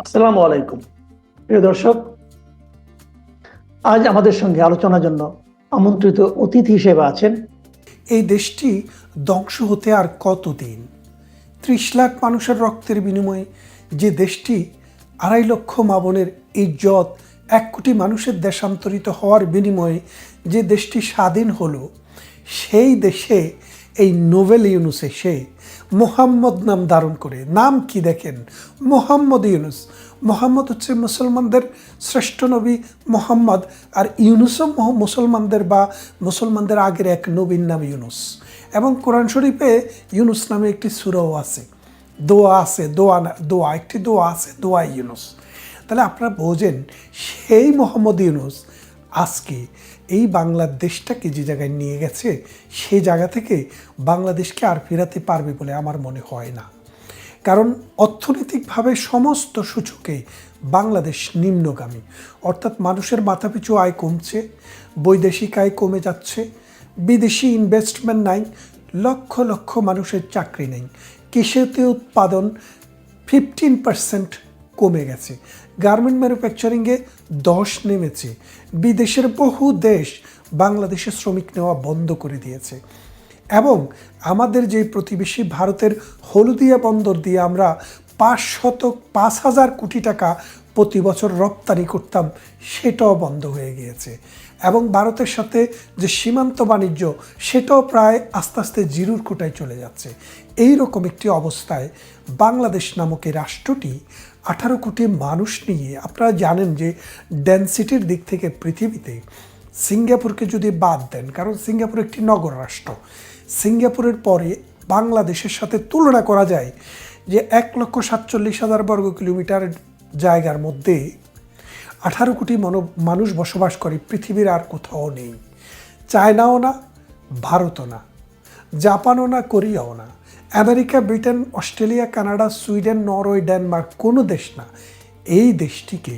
আসসালামু আলাইকুম প্রিয় দর্শক, আজ আমাদের সঙ্গে আলোচনার জন্য আমন্ত্রিত অতিথি হিসেবে আছেন এই দেশটি ধ্বংস হতে আর কতদিন। ৩০ লাখ মানুষের রক্তের বিনিময়ে যে দেশটি ২.৫ লক্ষ মা বোনের ইজ্জত, ১ কোটি মানুষের দেশান্তরিত হওয়ার বিনিময়ে যে দেশটি স্বাধীন হলো, সেই দেশে এই নোবেল ইউনুস এসে মোহাম্মদ নাম ধারণ করে, নাম কি দেখেন, মোহাম্মদ ইউনুস। মোহাম্মদ হচ্ছে মুসলমানদের শ্রেষ্ঠ নবী মোহাম্মদ, আর ইউনুসও মুসলমানদের আগের এক নবীর নাম ইউনুস। এবং কোরআন শরীফে ইউনুস নামে একটি সূরাও আছে, দোয়া আছে, দোয়া ইউনুস। তাহলে আপনারা বোঝেন সেই মোহাম্মদ ইউনুস আজকে এই বাংলাদেশটাকে যে জায়গায় নিয়ে গেছে, সেই জায়গা থেকে বাংলাদেশকে আর ফেরাতে পারবে বলে আমার মনে হয় না। কারণ অর্থনৈতিকভাবে সমস্ত সূচকে বাংলাদেশ নিম্নগামী, অর্থাৎ মানুষের মাথাপিছু আয় কমছে, বৈদেশিক আয় কমে যাচ্ছে, বিদেশি ইনভেস্টমেন্ট নাই, লক্ষ লক্ষ মানুষের চাকরি নেই, কৃষিতে উৎপাদন 15% কমে গেছে, গার্মেন্ট ম্যানুফ্যাকচারিংয়ে 10 নেমেছে, বিদেশের বহু দেশ বাংলাদেশে শ্রমিক নেওয়া বন্ধ করে দিয়েছে। এবং আমাদের যে প্রতিবেশী ভারতের হলদিয়া বন্দর দিয়ে আমরা 5,000 কোটি টাকা প্রতি বছর রপ্তানি করতাম, সেটাও বন্ধ হয়ে গিয়েছে। এবং ভারতের সাথে যে সীমান্ত বাণিজ্য, সেটাও প্রায় আস্তে আস্তে জিরোর কোটায় চলে যাচ্ছে। এই রকম একটি অবস্থায় বাংলাদেশ নামক এই রাষ্ট্রটি 18 কোটি মানুষ নিয়ে, আপনারা জানেন যে ডেনসিটির দিক থেকে পৃথিবীতে সিঙ্গাপুরকে যদি বাদ দেন, কারণ সিঙ্গাপুর একটি নগর রাষ্ট্র, সিঙ্গাপুরের পরে বাংলাদেশের সাথে তুলনা করা যায় যে 1,47,000 বর্গ কিলোমিটার জায়গার মধ্যে 18 কোটি মানুষ বসবাস করে, পৃথিবীর আর কোথাও নেই। চায়নাও না, ভারতও না, জাপানও না, কোরিয়াও না, America, Britain, Australia, Canada, Sweden, Norway, Denmark কোনো দেশ না। এই দেশটিকে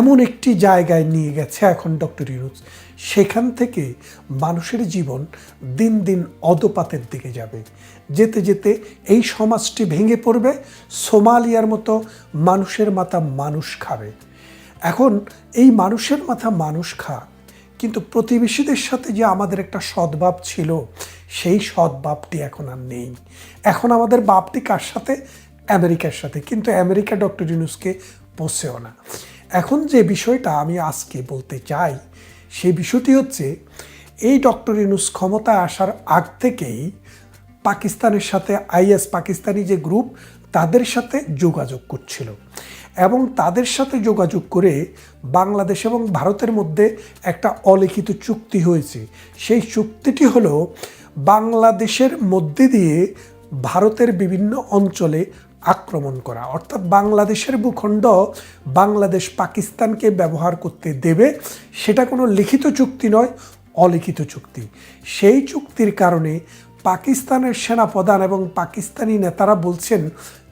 এমন একটি জায়গায় নিয়ে গেছে এখন ডক্টর ইউনুস, সেখান থেকে মানুষের জীবন দিন দিন অধঃপাতের দিকে যাবে। যেতে যেতে এই সমাজটি ভেঙে পড়বে, সোমালিয়ার মতো মানুষের মাথা মানুষ খাবে। এখন এই মানুষের মাথা মানুষ খায়, কিন্তু প্রতিবেশীদের সাথে যে আমাদের একটা সদ্ভাব ছিল, সেই সদ্ভাবটি এখন আর নেই। এখন আমাদের ভাবটি কার সাথে? আমেরিকার সাথে। কিন্তু আমেরিকা ডক্টর ইউনুসকে পোষেও না। এখন যে বিষয়টা আমি আজকে বলতে চাই, সেই বিষয়টি হচ্ছে এই ডক্টর ইউনুস ক্ষমতায় আসার আগ থেকেই পাকিস্তানের সাথে পাকিস্তানি যে গ্রুপ, তাদের সাথে যোগাযোগ করছিল। এবং তাদের সাথে যোগাযোগ করে বাংলাদেশ এবং ভারতের মধ্যে একটা অলিখিত চুক্তি হয়েছে। সেই চুক্তিটি হলো বাংলাদেশের মধ্যে দিয়ে ভারতের বিভিন্ন অঞ্চলে আক্রমণ করা, অর্থাৎ বাংলাদেশের ভূখণ্ড বাংলাদেশ পাকিস্তানকে ব্যবহার করতে দেবে। সেটা কোনো লিখিত চুক্তি নয়, অলিখিত চুক্তি। সেই চুক্তির কারণে পাকিস্তানের সেনাপ্রধান এবং পাকিস্তানি নেতারা বলছেন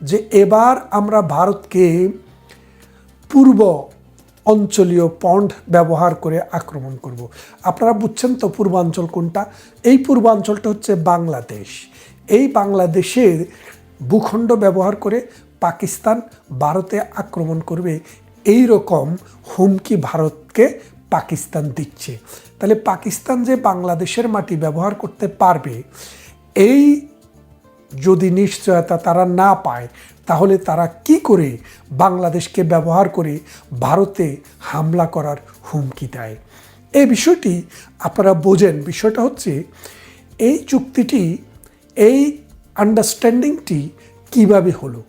যে এবার আমরা ভারতকে পূর্ব অঞ্চলীয় পন্ড ব্যবহার করে আক্রমণ করব। আপনারা বুঝছেন তো পূর্বাঞ্চল কোনটা? এই পূর্বাঞ্চলটা হচ্ছে বাংলাদেশ। এই বাংলাদেশের ভূখণ্ড ব্যবহার করে পাকিস্তান ভারতে আক্রমণ করবে, এই রকম হুমকি ভারতকে পাকিস্তান দিচ্ছে। তাহলে পাকিস্তান যে বাংলাদেশের মাটি ব্যবহার করতে পারবে, এই যদি নিশ্চয়তা তারা না পায়, তাহলে তারা কি করে বাংলাদেশকে ব্যবহার করে ভারতে হামলা করার হুমকি দেয়? এই বিষয়টি আপনারা বোঝেন। বিষয়টা হচ্ছে এই চুক্তিটি, এই আন্ডারস্ট্যান্ডিংটি কিভাবে হলো?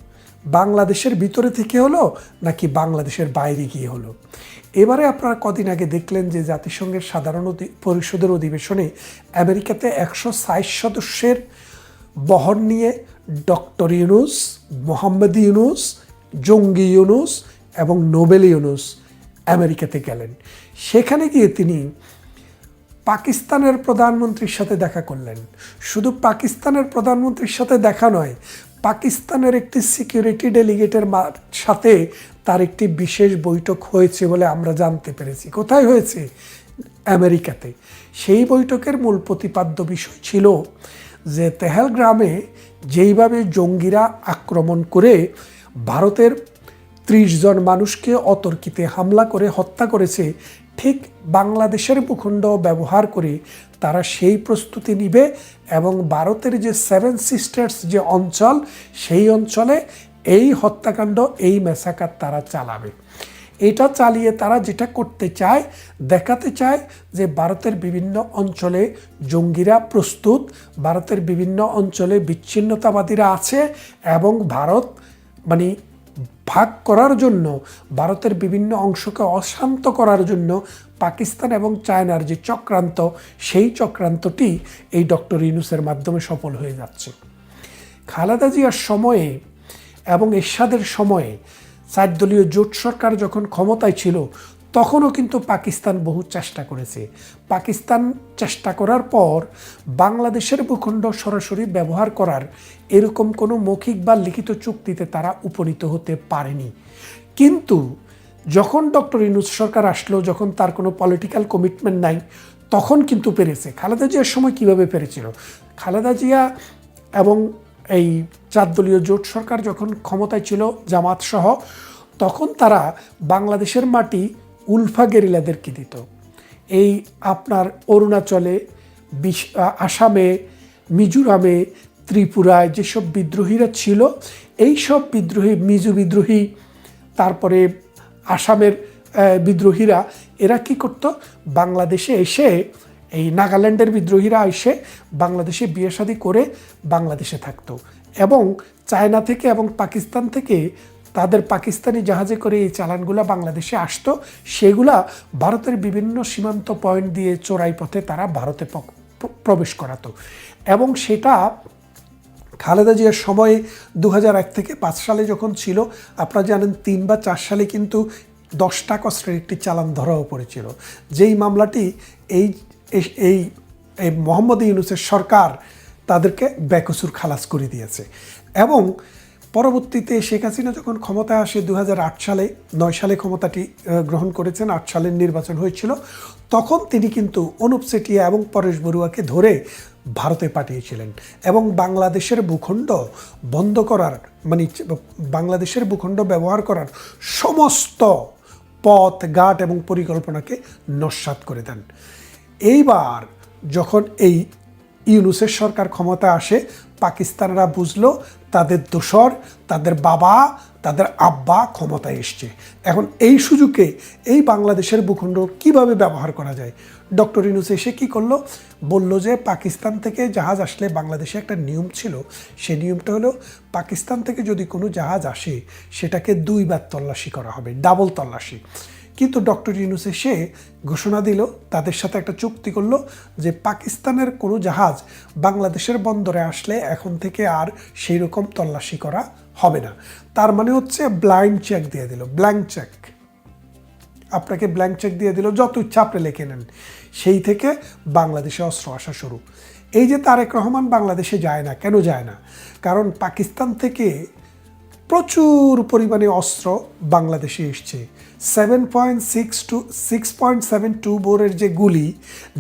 বাংলাদেশের ভিতরে থেকে হলো নাকি বাংলাদেশের বাইরে গিয়ে হলো? এবারে আপনারা কদিন আগে দেখলেন যে জাতিসংঘের সাধারণ পরিষদের অধিবেশনে আমেরিকাতে 160 সদস্যের বহর নিয়ে ডক্টর ইউনুস, মোহাম্মদ ইউনুস, জঙ্গি ইউনুস এবং নোবেল ইউনুস আমেরিকাতে গেলেন। সেখানে গিয়ে তিনি পাকিস্তানের প্রধানমন্ত্রীর সাথে দেখা করলেন। শুধু পাকিস্তানের প্রধানমন্ত্রীর সাথে দেখা নয়, পাকিস্তানের একটি সিকিউরিটি ডেলিগেটের সাথে তার একটি বিশেষ বৈঠক হয়েছে বলে আমরা জানতে পেরেছি। কোথায় হয়েছে? আমেরিকাতে। সেই বৈঠকের মূল প্রতিপাদ্য বিষয় ছিল যে তেহলগ্রামে যেইভাবে জঙ্গিরা আক্রমণ করে ভারতের 30 জন মানুষকে অতর্কিতে হামলা করে হত্যা করেছে, ঠিক বাংলাদেশের ভূখণ্ড ব্যবহার করে তারা সেই প্রস্তুতি নিবে এবং ভারতের যে 7 সিস্টার্স যে অঞ্চল, সেই অঞ্চলে এই হত্যাকাণ্ড, এই ম্যাসাকার তারা চালাবে। এটা চালিয়ে তারা যেটা করতে চায়, দেখাতে চায় যে ভারতের বিভিন্ন অঞ্চলে জঙ্গিরা প্রস্তুত, ভারতের বিভিন্ন অঞ্চলে বিচ্ছিন্নতাবাদীরা আছে এবং ভারত মানে ভাগ করার জন্য, ভারতের বিভিন্ন অংশকে অশান্ত করার জন্য পাকিস্তান এবং চায়নার যে চক্রান্ত, সেই চক্রান্তটি এই ডক্টর ইউনূসের মাধ্যমে সফল হয়ে যাচ্ছে। খালেদা জিয়ার সময়ে এবং এরশাদের সময়ে 4 দলীয় জোট সরকার যখন ক্ষমতায় ছিল, তখনও কিন্তু পাকিস্তান বহু চেষ্টা করেছে। পাকিস্তান চেষ্টা করার পর বাংলাদেশের ভূখণ্ড সরাসরি ব্যবহার করার এরকম কোনো মৌখিক বা লিখিত চুক্তিতে তারা উপনীত হতে পারেনি। কিন্তু যখন ডক্টর ইউনূস সরকার আসলো, যখন তার কোনো পলিটিক্যাল কমিটমেন্ট নাই, তখন কিন্তু পেরেছে। খালেদা জিয়ার সময় কিভাবে পেরেছিল? খালেদা জিয়া এবং এই 4 দলীয় জোট সরকার যখন ক্ষমতায় ছিল, জামাত সহ, তখন তারা বাংলাদেশের মাটি উলফা গেরিলাদেরকে দিত। এই আপনার অরুণাচলে, আসামে, মিজোরামে, ত্রিপুরায় যেসব বিদ্রোহীরা ছিল, এই সব বিদ্রোহী, মিজো বিদ্রোহী, তারপরে আসামের বিদ্রোহীরা, এরা কি করত? বাংলাদেশে এসে, এই নাগাল্যান্ডের বিদ্রোহীরা এসে বাংলাদেশে বিয়ে শাদী করে বাংলাদেশে থাকতো এবং চায়না থেকে এবং পাকিস্তান থেকে তাদের পাকিস্তানি জাহাজে করে এই চালানগুলো বাংলাদেশে আসতো। সেগুলা ভারতের বিভিন্ন সীমান্ত পয়েন্ট দিয়ে চোরাই পথে তারা ভারতে প্রবেশ করাতো এবং সেটা খালেদা জিয়ার সময়ে 2001 থেকে 5 সালে যখন ছিল, আপনারা জানেন 3 বা 4 সালে কিন্তু 10 টাকা অস্ত্রের একটি চালান ধরাও পড়েছিল, যেই মামলাটি এই এই মোহাম্মদ ইউনূসের সরকার তাদেরকে বেকসুর খালাস করে দিয়েছে। এবং পরবর্তীতে শেখ হাসিনা যখন ক্ষমতায় আসে 2008 সালে, 9 সালে ক্ষমতাটি গ্রহণ করেছেন, 8 সালের নির্বাচন হয়েছিল, তখন তিনি কিন্তু অনুপ চেটিয়া এবং পরেশ বড়ুয়াকে ধরে ভারতে পাঠিয়েছিলেন এবং বাংলাদেশের ভূখণ্ড বন্ধ করার, মানে বাংলাদেশের ভূখণ্ড ব্যবহার করার সমস্ত পথ ঘাট এবং পরিকল্পনাকে নস্যাৎ করে দেন। এইবার যখন এই ইউনূসের সরকার ক্ষমতা আসে, পাকিস্তানরা বুঝলো তাদের দোসর, তাদের বাবা, তাদের আব্বা ক্ষমতায় এসছে। এখন এই সুযোগে এই বাংলাদেশের ভূখণ্ড কিভাবে ব্যবহার করা যায়, ডক্টর ইউনূস এসে কী করলো? বলল যে পাকিস্তান থেকে জাহাজ আসলে বাংলাদেশে একটা নিয়ম ছিল, সেই নিয়মটা হলো পাকিস্তান থেকে যদি কোনো জাহাজ আসে সেটাকে 2 বার তল্লাশি করা হবে, ডাবল তল্লাশি। কিন্তু ডক্টর ইউনূস এসে ঘোষণা দিল, তাদের সাথে একটা চুক্তি করলো যে পাকিস্তানের কোনো জাহাজ বাংলাদেশের বন্দরে আসলে এখন থেকে আর সেই রকম তল্লাশি করা হবে না। তার মানে হচ্ছে ব্লাইন্ড চেক দিয়ে দিল, ব্ল্যাঙ্ক চেক, আপনাকে ব্ল্যাঙ্ক চেক দিয়ে দিল, যত ইচ্ছা আপনি লিখে নেন। সেই থেকে বাংলাদেশে অস্ত্র আসা শুরু। এই যে তারেক রহমান বাংলাদেশে যায় না, কেন যায় না? কারণ পাকিস্তান থেকে প্রচুর পরিমাণে অস্ত্র বাংলাদেশে এসছে। 6.72 বোরের যে গুলি,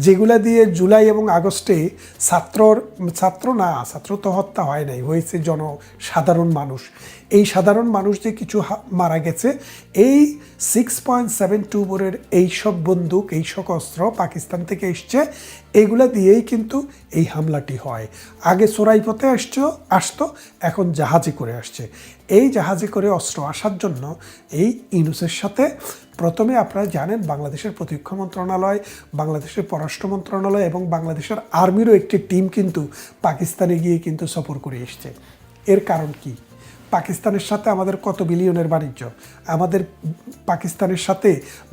যেগুলা দিয়ে জুলাই এবং আগস্টে ছাত্র তো হত্যা হয় নাই, হয়েছে সাধারণ মানুষ। এই সাধারণ মানুষ যে কিছু মারা গেছে, এই 6.72 বোরের এইসব বন্দুক, এইসব অস্ত্র পাকিস্তান থেকে এসছে। এগুলা দিয়েই কিন্তু এই হামলাটি হয়। আগে চোরাই পথে আসতো, এখন জাহাজে করে আসছে। এই জাহাজে করে অস্ত্র আসার জন্য এই ইউনূসের সাথে প্রথমে আপনারা জানেন বাংলাদেশের প্রতিরক্ষা মন্ত্রণালয়, বাংলাদেশের পররাষ্ট্র মন্ত্রণালয় এবং বাংলাদেশের আর্মিরও একটি টিম কিন্তু পাকিস্তানে গিয়ে কিন্তু সফর করে এসছে। এর কারণ কি? পাকিস্তানের সাথে আমাদের কত বিলিয়নের বাণিজ্য, আমাদের পাকিস্তানের সাথে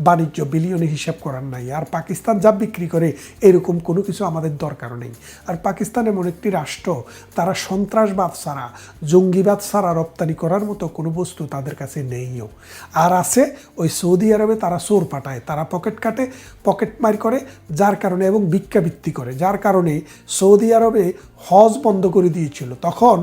বাণিজ্য বিলিয়নে হিসাব করার নাই। আর পাকিস্তান যা বিক্রি করে এরকম কোনো কিছু আমাদের দরকারও নেই। আর পাকিস্তান এমন একটি রাষ্ট্র, তারা সন্ত্রাসবাদ ছাড়া, জঙ্গিবাদ ছাড়া রপ্তানি করার মতো কোনো বস্তু তাদের কাছে নেইও। আর আছে ওই সৌদি আরবে তারা চোর পাঠায়, তারা পকেট কাটে, পকেট মার করে, যার কারণে এবং ভিক্ষাবৃত্তি করে, যার কারণে সৌদি আরবে হজ বন্ধ করে দিয়েছিল। তখন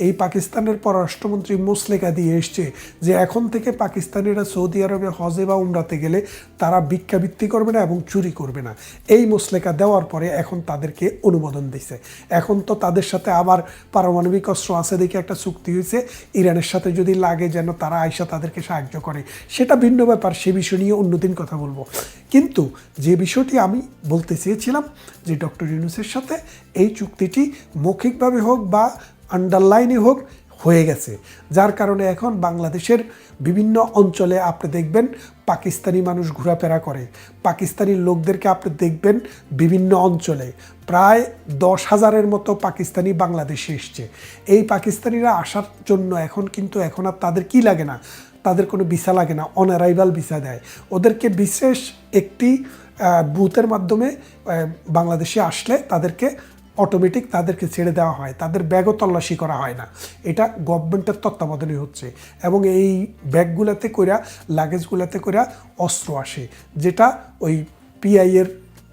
এই পাকিস্তানের পররাষ্ট্রমন্ত্রী প্রধানমন্ত্রী মুসলেকা দিয়ে এসছে যে এখন থেকে পাকিস্তানিরা সৌদি আরবে হজে বা উমরাতে গেলে তারা ভিক্ষাবৃত্তি করবে না এবং চুরি করবে না। এই মুসলেকা দেওয়ার পরে এখন তাদেরকে অনুমোদন দিছে। এখন তো তাদের সাথে আবার পারমাণবিক অস্ত্র আছে দেখে একটা চুক্তি হয়েছে, ইরানের সাথে যদি লাগে যেন তারা আইসা তাদেরকে সাহায্য করে, সেটা ভিন্ন ব্যাপার, সে বিষয় নিয়ে অন্যদিন কথা বলবো। কিন্তু যে বিষয়টি আমি বলতে চেয়েছিলাম যে ডক্টর ইউনূসের সাথে এই চুক্তিটি মৌখিকভাবে হোক বা আন্ডারলাইনে হোক হয়ে গেছে, যার কারণে এখন বাংলাদেশের বিভিন্ন অঞ্চলে আপনি দেখবেন পাকিস্তানি মানুষ ঘোরাফেরা করে, পাকিস্তানি লোকদেরকে আপনি দেখবেন বিভিন্ন অঞ্চলে প্রায় 10,000-এর মতো পাকিস্তানি বাংলাদেশে এসছে। এই পাকিস্তানিরা আসার জন্য এখন আর তাদের কি লাগে না, তাদের কোনো ভিসা লাগে না, অন অ্যারাইভাল ভিসা দেয় ওদেরকে। বিশেষ একটি বুথের মাধ্যমে বাংলাদেশে আসলে তাদেরকে অটোমেটিক তাদেরকে ছেড়ে দেওয়া হয়, তাদের ব্যাগও তল্লাশি করা হয় না। এটা গভর্নমেন্টের তত্ত্বাবধানে হচ্ছে এবং এই ব্যাগগুলোতে কইরা লাগেজগুলোতে কইরা অস্ত্র আসে, যেটা ওই পিআইয়ের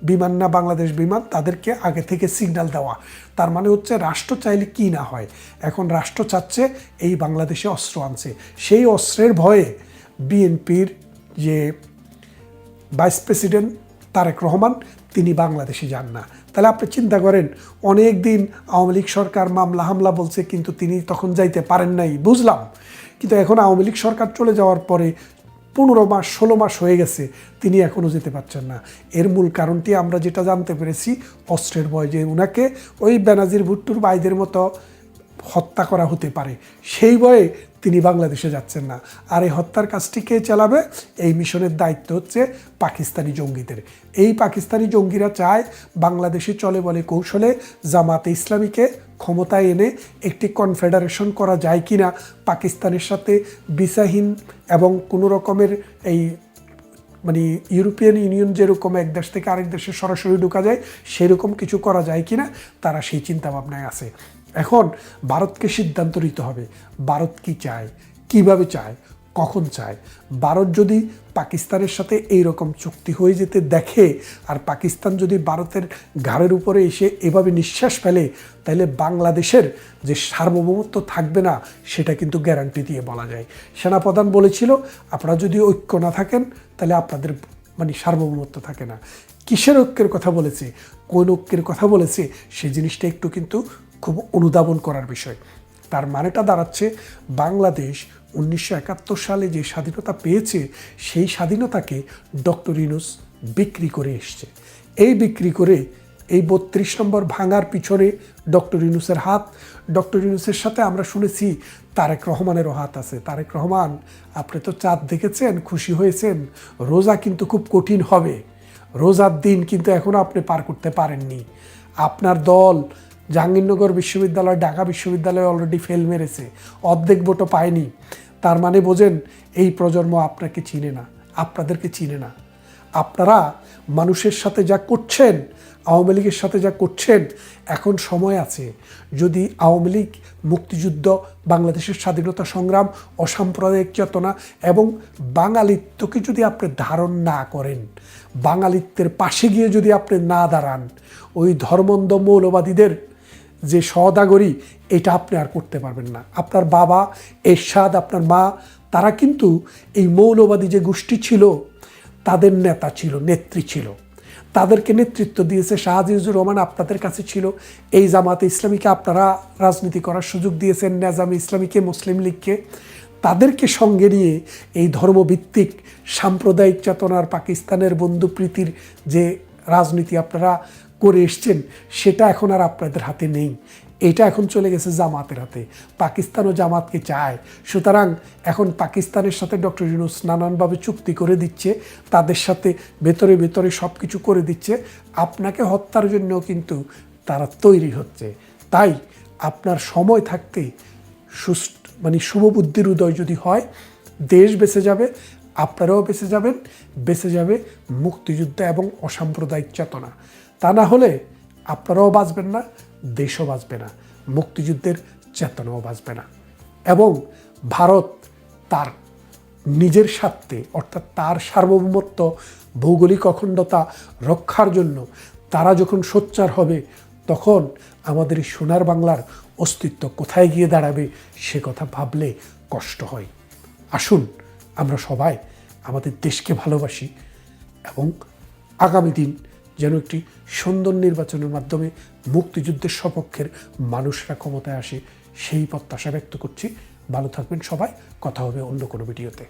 বিমান না বাংলাদেশ বিমান, তাদেরকে আগে থেকে সিগন্যাল দেওয়া। তার মানে হচ্ছে রাষ্ট্র চাইলে কি না হয়, এখন রাষ্ট্র চাচ্ছে এই বাংলাদেশে অস্ত্র আনছে। সেই অস্ত্রের ভয়ে বিএনপির যে ভাইস প্রেসিডেন্ট তারেক রহমান তিনি বাংলাদেশে যান না। তাহলে আপনি চিন্তা করেন, অনেক দিন আওয়ামী লীগ সরকার মামলা হামলা বলছে কিন্তু তিনি তখন যাইতে পারেন নাই, বুঝলাম। কিন্তু এখন আওয়ামী লীগ সরকার চলে যাওয়ার পরে 15 মাস 16 মাস হয়ে গেছে, তিনি এখনও যেতে পারছেন না। এর মূল কারণটি আমরা যেটা জানতে পেরেছি, অস্ত্রের ভয়, যে উনাকে ওই বেনাজির ভুট্টোর ভাইদের মতো হত্যা করা হতে পারে, সেই ভয়ে তিনি বাংলাদেশে যাচ্ছেন না। আর এই হত্যার কাজটি কে চালাবে? এই মিশনের দায়িত্ব হচ্ছে পাকিস্তানি জঙ্গিদের। এই পাকিস্তানি জঙ্গিরা চায় বাংলাদেশে চলে বলে কৌশলে জামাতে ইসলামীকে ক্ষমতায় এনে একটি কনফেডারেশন করা যায় কি না, পাকিস্তানের সাথে ভিসাহীন এবং কোনো রকমের এই মানে ইউরোপিয়ান ইউনিয়ন যেরকম এক দেশ থেকে আরেক দেশে সরাসরি ঢোকা যায়, সেরকম কিছু করা যায় কি না, তারা সেই চিন্তাভাবনায় আছে। এখন ভারতকে সিদ্ধান্ত নিতে হবে, ভারত কি চায়, কিভাবে চায়, কখন চায়। ভারত যদি পাকিস্তানের সাথে এই রকম চুক্তি হয়ে যেতে দেখে আর পাকিস্তান যদি ভারতের ঘাড়ের উপরে এসে এভাবে নিঃশ্বাস ফেলে, তাহলে বাংলাদেশের যে সার্বভৌমত্ব থাকবে না সেটা কিন্তু গ্যারান্টি দিয়ে বলা যায়। সেনাপ্রধান বলেছিল, আপনারা যদি ঐক্য না থাকেন তাহলে আপনাদের মানে সার্বভৌমত্ব থাকে না। কিসের ঐক্যের কথা বলেছে, কোন ঐক্যের কথা বলেছে, সেই জিনিসটা একটু কিন্তু খুব অনুধাবন করার বিষয়। তার মানেটা দাঁড়াচ্ছে বাংলাদেশ 1971 সালে যে স্বাধীনতা পেয়েছে, সেই স্বাধীনতাকে ডক্টর ইউনূস বিক্রি করে এসছে। এই বিক্রি করে এই 32 নম্বর ভাঙার পিছনে ডক্টর ইউনূসের হাত। ডক্টর ইউনূসের সাথে আমরা শুনেছি তারেক রহমানেরও হাত আছে। তারেক রহমান, আপনি তো চাঁদ দেখেছেন, খুশি হয়েছেন, রোজা কিন্তু খুব কঠিন হবে, রোজার দিন কিন্তু এখনও আপনি পার করতে পারেননি। আপনার দল জাহাঙ্গীরনগর বিশ্ববিদ্যালয়, ঢাকা বিশ্ববিদ্যালয়ে অলরেডি ফেল মেরেছে, অর্ধেক ভোটও পায়নি। তার মানে বোঝেন এই প্রজন্ম আপনাকে চিনে না, আপনাদেরকে চিনে না। আপনারা মানুষের সাথে যা করছেন, আওয়ামী লীগের সাথে যা করছেন, এখন সময় আছে। যদি আওয়ামী লীগ, মুক্তিযুদ্ধ, বাংলাদেশের স্বাধীনতা সংগ্রাম, অসাম্প্রদায়িক চেতনা এবং বাঙালিত্বকে যদি আপনি ধারণ না করেন, বাঙালিত্বের পাশে গিয়ে যদি আপনি না দাঁড়ান, ওই ধর্মন্ধ মৌলবাদীদের যে সওদাগরি, এটা আপনি আর করতে পারবেন না। আপনার বাবা এরশাদ, আপনার মা, তারা কিন্তু এই মৌলবাদী যে গোষ্ঠী ছিল তাদের নেতা ছিল, নেত্রী ছিল, তাদেরকে নেতৃত্ব দিয়েছে শাহ আজিজুর রহমান। আপনাদের কাছে ছিল এই জামাতে ইসলামীকে আপনারা রাজনীতি করার সুযোগ দিয়েছেন, নেজামে ইসলামীকে, মুসলিম লীগকে। তাদেরকে সঙ্গে নিয়ে এই ধর্মভিত্তিক সাম্প্রদায়িক চেতনার পাকিস্তানের বন্ধুপ্রীতির যে রাজনীতি আপনারা করে এসছেন, সেটা এখন আর আপনাদের হাতে নেই। এটা এখন চলে গেছে জামাতের হাতে। পাকিস্তানও জামাতকে চায়। সুতরাং এখন পাকিস্তানের সাথে ডক্টর ইউনূস নানানভাবে চুক্তি করে দিচ্ছে, তাদের সাথে ভেতরে ভেতরে সব কিছু করে দিচ্ছে। আপনাকে হত্যার জন্য কিন্তু তারা তৈরি হচ্ছে। তাই আপনার সময় থাকতে মানে শুভবুদ্ধির উদয় যদি হয়, দেশ বেঁচে যাবে, আপনারাও বেঁচে যাবেন, বেঁচে যাবে মুক্তিযুদ্ধ এবং অসাম্প্রদায়িক চেতনা। তা না হলে আপনারাও বাঁচবেন না, দেশও বাঁচবে না, মুক্তিযুদ্ধের চেতনাও বাঁচবে না। এবং ভারত তার নিজের স্বার্থে, অর্থাৎ তার সার্বভৌমত্ব, ভৌগোলিক অখণ্ডতা রক্ষার জন্য তারা যখন সোচ্চার হবে, তখন আমাদের এই সোনার বাংলার অস্তিত্ব কোথায় গিয়ে দাঁড়াবে সে কথা ভাবলে কষ্ট হয়। আসুন আমরা সবাই আমাদের দেশকে ভালোবাসি এবং আগামী দিন যেন একটি সুন্দর নির্বাচনের মাধ্যমে মুক্তিযুদ্ধের সপক্ষের মানুষরা ক্ষমতায় আসে সেই প্রত্যাশা ব্যক্ত করছি। ভালো থাকবেন সবাই, কথা হবে অন্য কোনো ভিডিওতে।